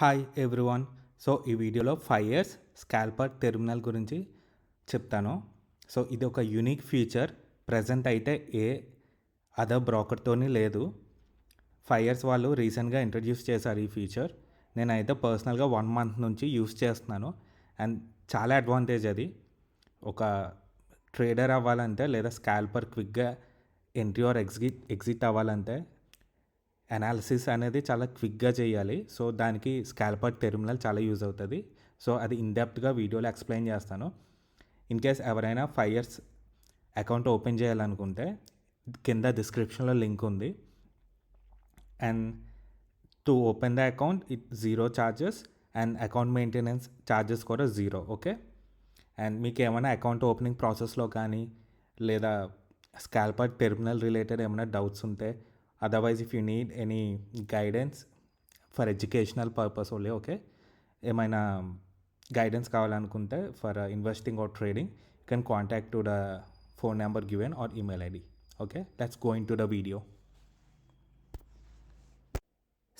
Hi everyone. So ఈ వీడియోలో 5 years స్కాల్పర్ terminal గురించి చెప్తాను. సో ఇది ఒక యూనిక్ ఫీచర్. ప్రజెంట్ అయితే ఏ అదర్ బ్రోకర్తోని లేదు. 5 ఇయర్స్ వాళ్ళు రీసెంట్గా ఇంట్రడ్యూస్ చేశారు ఈ ఫీచర్. నేనైతే పర్సనల్గా 1 మంత్ నుంచి యూస్ చేస్తున్నాను అండ్ చాలా అడ్వాంటేజ్ అది. ఒక ట్రేడర్ అవ్వాలంటే లేదా స్కాల్పర్ క్విక్గా ఎంట్రీ ఆర్ ఎగ్జిట్ అవ్వాలంటే అనాలిసిస్ అనేది చాలా క్విక్గా చేయాలి. సో దానికి స్కాల్పర్ టెర్మినల్ చాలా యూజ్ అవుతుంది. సో అది ఇన్డెప్త్గా వీడియోలో ఎక్స్ప్లెయిన్ చేస్తాను. ఇన్ కేస్ ఎవరైనా 5 ఇయర్స్ అకౌంట్ ఓపెన్ చేయాలనుకుంటే కింద డిస్క్రిప్షన్లో లింక్ ఉంది. And to open the account it 0 charges and account maintenance charges కూడా 0. ఓకే. అండ్ మీకు ఏమైనా అకౌంట్ ఓపెనింగ్ ప్రాసెస్లో కానీ లేదా స్కాల్పర్ టెర్మినల్ రిలేటెడ్ ఏమైనా డౌట్స్ ఉంటే, otherwise if you need any guidance for educational purpose only, okay, ఏమైనా గైడెన్స్ కావాలనుకుంటే for investing or trading you can contact to the phone number given or email ID. Okay, let's go into the video.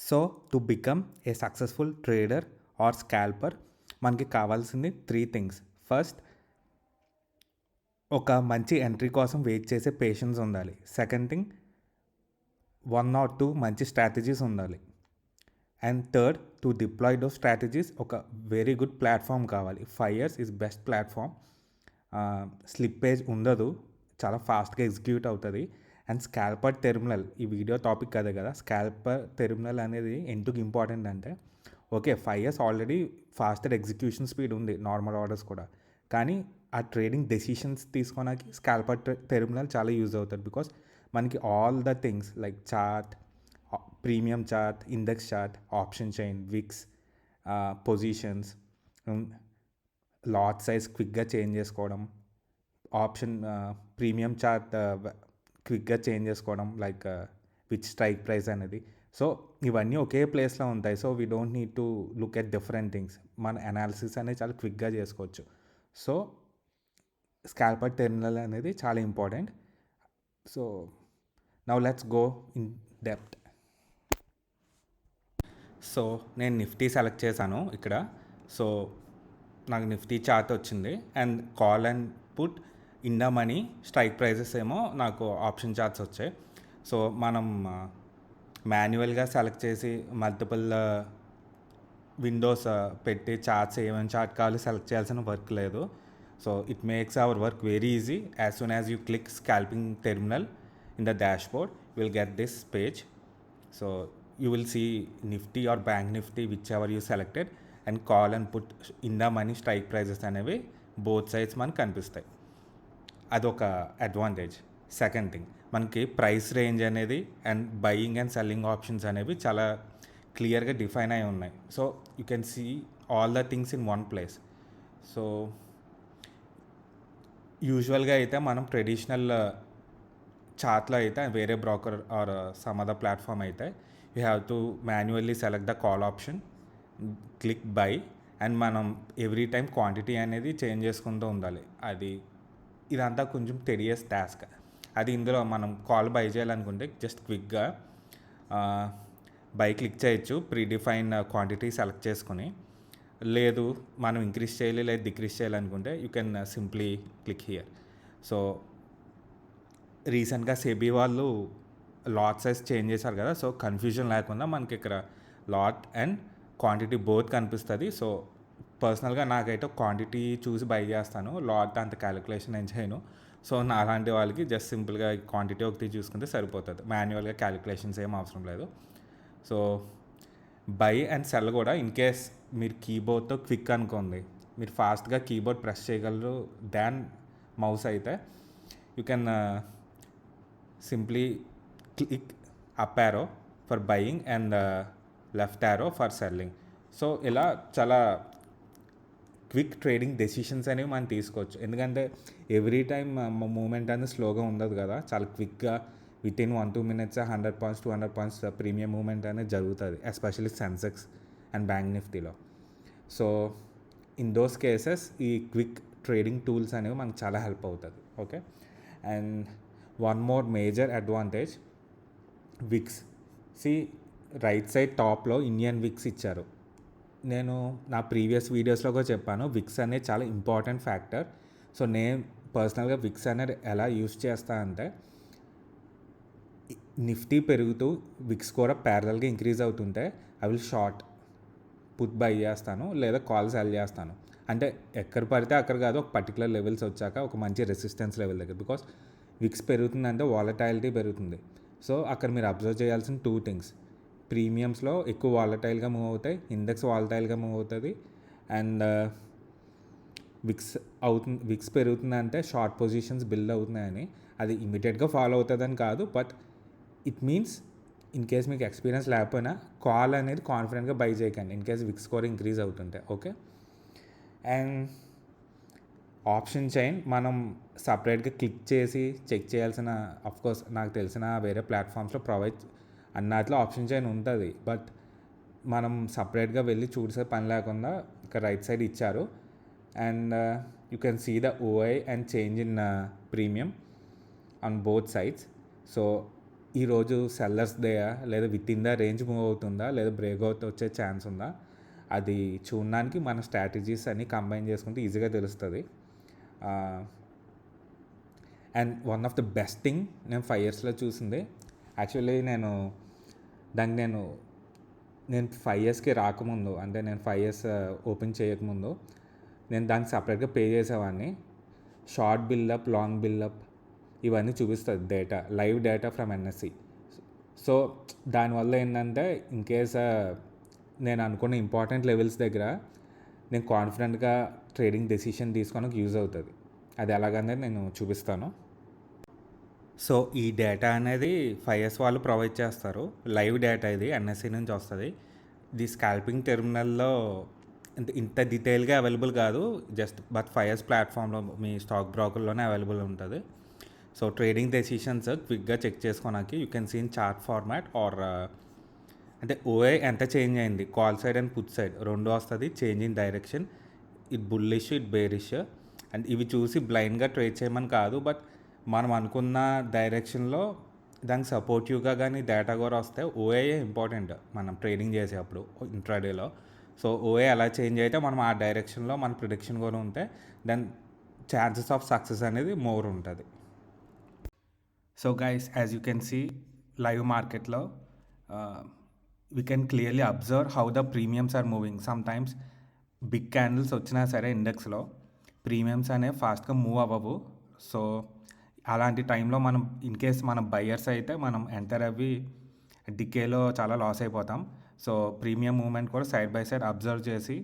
So to become a successful trader or scalper మనకి కావాల్సింది 3 things. First, ఒక మంచి entry కోసం wait చేసే patience ఉండాలి. Second thing, 1 or 2 మంచి strategies ఉండాలి. And third, to deploy those strategies ఒక వెరీ గుడ్ ప్లాట్ఫామ్ కావాలి. 5 years is best platform. Slippage ఉండదు, చాలా ఫాస్ట్గా ఎగ్జిక్యూట్ అవుతుంది. అండ్ స్కాల్పర్ టెర్మినల్, ఈ వీడియో టాపిక్ అదే కదా. స్కాల్పర్ టెర్మినల్ అనేది ఎందుకు ఇంపార్టెంట్ అంటే, okay 5 years already faster execution speed ఉంది, నార్మల్ ఆర్డర్స్ కూడా. కానీ ఆ ట్రేడింగ్ డెసిషన్స్ తీసుకోవడానికి స్కాల్పర్ టెర్మినల్ చాలా యూజ్ అవుతుంది. బికాస్ మనకి all the things like chart, premium chart, index chart, option chain, VIX, positions, lot size క్విక్గా చేంజ్ చేసుకోవడం, ఆప్షన్ ప్రీమియం చార్ట్ క్విక్గా చేంజ్ చేసుకోవడం, లైక్ విచ్ స్ట్రైక్ ప్రైస్ అనేది. సో ఇవన్నీ ఒకే ప్లేస్లో ఉంటాయి. So we don't need to look at different things. మన అనాలిసిస్ అనేది చాలా క్విక్గా చేసుకోవచ్చు. సో స్కాల్పర్ టెర్మినల్ అనేది చాలా important. So now let's go in depth. So నేను నిఫ్టీ సెలెక్ట్ చేశాను ఇక్కడ. సో నాకు నిఫ్టీ చార్ట్ వచ్చింది and call and put in the money strike prices ఏమో నాకు ఆప్షన్ చార్ట్స్ వచ్చాయి. సో మనం మాన్యువల్గా సెలెక్ట్ చేసి మల్టిపుల్ విండోస్ పెట్టి చార్ట్స్ ఏమేమి చార్ట్ కావాలి సెలెక్ట్ చేయాల్సిన వర్క్ లేదు. So it makes hour work very easy. As soon as you click scalping terminal in the dashboard you will get this page. So you will see Nifty or Bank Nifty, whichever you selected, and call and put in the money strike prices అనేవి both sides మనకు కనిపిస్తాయి. అదొక advantage. Second thing, మనకి price range అనేది and buying and selling options అనేవి చాలా క్లియర్గా define అయి ఉన్నాయి. So you can see all the things in one place. So యూజువల్గా అయితే మనం ట్రెడిషనల్ చార్ట్లో అయితే వేరే broker or some other platform అయితే you have to manually select the call option, click buy, and మనం ఎవ్రీ టైం క్వాంటిటీ అనేది change చేసుకుంటూ ఉండాలి. ఇదంతా కొంచెం టెడియస్ టాస్క్. అది ఇందులో మనం కాల్ బై చేయాలనుకుంటే జస్ట్ క్విక్గా బై క్లిక్ చేయొచ్చు, ప్రీడిఫైన్ క్వాంటిటీ సెలెక్ట్ చేసుకుని. లేదు మనం ఇంక్రీజ్ చేయాలి లేదా డిక్రీజ్ చేయాలనుకుంటే you can simply click here. So రీసెంట్గా సెబీ వాళ్ళు లాట్ సైజ్ చేంజ్ చేశారు కదా. సో కన్ఫ్యూజన్ లేకుండా మనకి ఇక్కడ లాట్ అండ్ క్వాంటిటీ బోత్ కనిపిస్తుంది. సో పర్సనల్గా నాకైతే క్వాంటిటీ చూసి బై చేస్తాను, లాట్ అంత క్యాలిక్యులేషన్ ఏం చేయను. సో నా అలాంటి వాళ్ళకి జస్ట్ సింపుల్గా క్వాంటిటీ ఒకటి చూసుకుంటే సరిపోతుంది, మాన్యువల్గా క్యాలిక్యులేషన్స్ ఏం అవసరం లేదు. సో బై అండ్ సెల్ కూడా ఇన్ కేస్ మీరు కీబోర్డ్తో క్విక్ అనుకోండి, మీరు ఫాస్ట్గా కీబోర్డ్ ప్రెస్ చేయగలరు దాన్ మౌస్ అయితే you can simply click up arrow for buying and left arrow for selling. So ఇలా చాలా క్విక్ ట్రేడింగ్ డెసిషన్స్ అనేవి మనం తీసుకోవచ్చు. ఎందుకంటే ఎవ్రీ టైం మూమెంట్ అనేది స్లోగా ఉండదు కదా, చాలా క్విక్గా within 1-2 minutes 100 points 200 points premium moment అనేది జరుగుతుంది, ఎస్పెషల్లీ సెన్సెక్స్ అండ్ బ్యాంక్ నిఫ్టీలో. సో ఇన్ దోస్ కేసెస్ ఈ క్విక్ ట్రేడింగ్ టూల్స్ అనేవి మనకు చాలా హెల్ప్ అవుతుంది. Okay. And one more major advantage, VIX. Right side టాప్లో ఇండియన్ విక్స్ ఇచ్చారు. నేను నా ప్రీవియస్ వీడియోస్లో కూడా చెప్పాను, విక్స్ అనేది చాలా ఇంపార్టెంట్ ఫ్యాక్టర్. సో నేను పర్సనల్గా విక్స్ అనేది ఎలా యూస్ చేస్తా అంటే, నిఫ్టీ పెరుగుతూ విక్స్ కూడా ప్యారలల్గా ఇంక్రీజ్ అవుతుంటే I will shot put by చేస్తాను, లేదా కాల్ సెల్ చేస్తాను. అంటే ఎక్కడ పడితే అక్కడ కాదు, ఒక పర్టికులర్ లెవెల్స్ వచ్చాక ఒక మంచి రెసిస్టెన్స్ లెవెల్ దగ్గర. బికాస్ విక్స్ పెరుగుతుందంటే వాలటైలిటీ పెరుగుతుంది. సో అక్కడ మీరు అబ్జర్వ్ చేయాల్సిన 2 థింగ్స్. ప్రీమియమ్స్లో ఎక్కువ వాలటైల్గా మూవ్ అవుతాయి, ఇండెక్స్ వాలటైల్గా మూవ్ అవుతుంది. అండ్ విక్స్ పెరుగుతుందంటే షార్ట్ పొజిషన్స్ బిల్డ్ అవుతున్నాయని. అది ఇమీడియట్గా ఫాలో అవుతుందని కాదు, but it means in case మీకు ఎక్స్పీరియన్స్ లేకపోయినా కాల్ అనేది కాన్ఫిడెంట్గా బై చేయకండి in case VIX score increase అవుతుంటే. ఓకే. అండ్ ఆప్షన్ చైన్ మనం సపరేట్గా క్లిక్ చేసి చెక్ చేయాల్సిన, అఫ్కోర్స్ నాకు తెలిసిన వేరే ప్లాట్ఫామ్స్లో ప్రొవైడ్ అన్నట్లో ఆప్షన్ చైన్ ఉంటుంది, బట్ మనం సపరేట్గా వెళ్ళి చూసే పని లేకుండా ఇక్కడ రైట్ సైడ్ ఇచ్చారు. And you can see the OI and change in premium on both sides. So ఈరోజు సెల్లర్స్ డే లేదా within the range move అవుతుందా లేదా బ్రేక్అవుట్ వచ్చే ఛాన్స్ ఉందా, అది చూడడానికి మన స్ట్రాటజీస్ అన్నీ కంబైన్ చేసుకుంటే ఈజీగా తెలుస్తుంది. And one of the best thing నేను 5 ఇయర్స్లో చూసింది, యాక్చువల్లీ నేను 5 ఇయర్స్కి రాకముందు, అంటే నేను 5 ఇయర్స్ ఓపెన్ చేయకముందు నేను దానికి సపరేట్గా పే చేసేవాడిని. షార్ట్ బిల్డప్, లాంగ్ బిల్డప్ ఇవన్నీ చూపిస్తుంది data, live data from NSE. So దానివల్ల ఏంటంటే ఇన్ కేస్ నేను అనుకున్న ఇంపార్టెంట్ లెవెల్స్ దగ్గర నేను కాన్ఫిడెంట్గా ట్రేడింగ్ డెసిషన్ తీసుకోవడానికి యూజ్ అవుతుంది. అది ఎలాగనేది నేను చూపిస్తాను. సో ఈ డేటా అనేది 5 ఇయర్స్ వాళ్ళు ప్రొవైడ్ చేస్తారు. లైవ్ డేటా ఇది ఎన్ఎస్సి నుంచి వస్తుంది. ఇది స్కాల్పింగ్ టెర్మినల్లో ఇంత డీటెయిల్గా అవైలబుల్ కాదు, జస్ట్ బట్ 5 ఇయర్స్ ప్లాట్ఫామ్లో మీ స్టాక్ బ్రోకర్లోనే అవైలబుల్ ఉంటుంది. సో ట్రేడింగ్ డెసిషన్స్ క్విక్గా చెక్ చేసుకోవడానికి you can see in chart format or అంటే ఓఏ ఎంత చేంజ్ అయింది, call side and put side రెండు వస్తుంది, change in direction, it bullish, it bearish. And ఇవి చూసి బ్లైండ్గా ట్రేడ్ చేయమని కాదు, బట్ మనం అనుకున్న డైరెక్షన్లో దానికి సపోర్టివ్గా కానీ డేటా కూడా వస్తే ఓఏ ఇంపార్టెంట్ మనం ట్రేడింగ్ చేసేటప్పుడు ఇంట్రాడేలో. సో ఓఏ ఎలా చేంజ్ అయితే మనం ఆ డైరెక్షన్లో మన ప్రిడిక్షన్ కూడా ఉంటే దెన్ ఛాన్సెస్ ఆఫ్ సక్సెస్ అనేది మోర్ ఉంటుంది. So guys, as you can see live మార్కెట్లో we can clearly observe how the premiums are moving. Sometimes big candles వచ్చినా సరే ఇండెక్స్లో ప్రీమియమ్స్ అనేవి ఫాస్ట్గా మూవ్ అవ్వవు. సో అలాంటి టైంలో మనం ఇన్ కేస్ మనం బయర్స్ అయితే మనం ఎంటర్ అవి డికేలో చాలా లాస్ అయిపోతాం. సో ప్రీమియం మూవ్మెంట్ కూడా సైడ్ బై సైడ్ అబ్జర్వ్ చేసి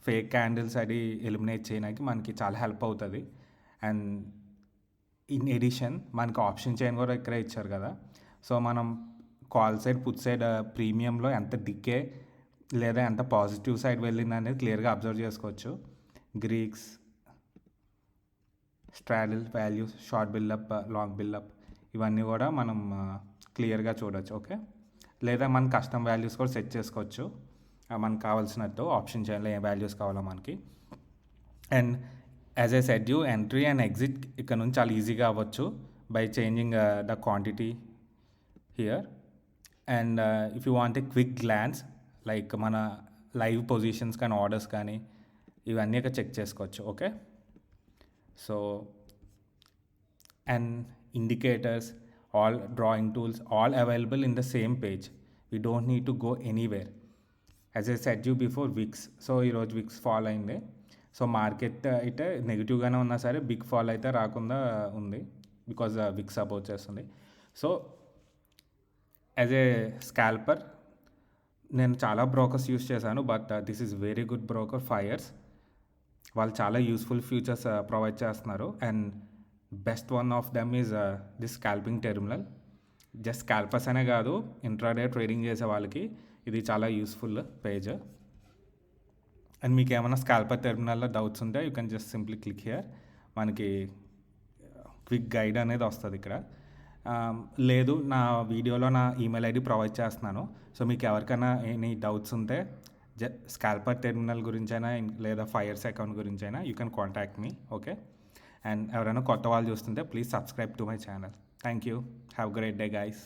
ఫేక్ క్యాండిల్స్ అది ఎలిమినేట్ చేయడానికి మనకి చాలా హెల్ప్ అవుతుంది. అండ్ ఇన్ ఎడిషన్ మనకి ఆప్షన్ చైన్ కూడా ఇక్కడే ఇచ్చారు కదా. సో మనం కాల్ సైడ్, పుట్ సైడ్ ప్రీమియంలో ఎంత డికే లేదా ఎంత పాజిటివ్ సైడ్ వెళ్ళింది అనేది క్లియర్గా అబ్జర్వ్ చేసుకోవచ్చు. Greeks, straddle values, short buildup, long buildup ఇవన్నీ కూడా మనం క్లియర్గా చూడవచ్చు. ఓకే. లేదా మన కస్టమ్ వాల్యూస్ కూడా సెట్ చేసుకోవచ్చు మనకు కావాల్సినట్టు, ఆప్షన్ చైన్లో ఏ వాల్యూస్ కావాలో మనకి. And as I said you, entry and exit ఇక్కడ నుంచి చాలా ఈజీగా అవ్వచ్చు by changing the quantity here. And if you want a quick glance, like మన లైవ్ పొజిషన్స్ కానీ ఆర్డర్స్ కానీ ఇవన్నీ ఇక్కడ చెక్ చేసుకోవచ్చు. Okay. So and indicators, all drawing tools, all available in the same page. We don't need to go anywhere. As I said you before, VIX. So ఈరోజు VIX fall అయింది. So market అయితే నెగిటివ్గానే ఉన్నా సరే big fall అయితే రాకుండా ఉంది, because Vicks support చేస్తుంది. So as a స్కాల్పర్ నేను చాలా బ్రోకర్స్ యూస్ చేశాను, but this is very good broker, 5 years. వాళ్ళు చాలా యూస్ఫుల్ ఫీచర్స్ ప్రొవైడ్ చేస్తున్నారు. And best one of them is this scalping terminal. Just scalpers అనే కాదు, ఇంట్రాడే ట్రేడింగ్ చేసే వాళ్ళకి ఇది చాలా యూస్ఫుల్ పేజ్. అండ్ మీకు ఏమైనా స్కాల్పర్ టెర్మినల్లో డౌట్స్ ఉంటే you can just simply click here. మనకి క్విక్ గైడ్ అనేది వస్తుంది ఇక్కడ. లేదు, నా వీడియోలో నా ఈమెయిల్ ఐడి ప్రొవైడ్ చేస్తున్నాను. సో మీకు ఎవరికైనా ఎనీ డౌట్స్ ఉంటే స్కాల్పర్ టెర్మినల్ గురించైనా లేదా 5 ఇయర్స్ అకౌంట్ గురించైనా you can contact me. Okay. And ఎవరైనా కొత్త వాళ్ళు చూస్తుంటే please subscribe to my channel. Thank you. Have great day guys.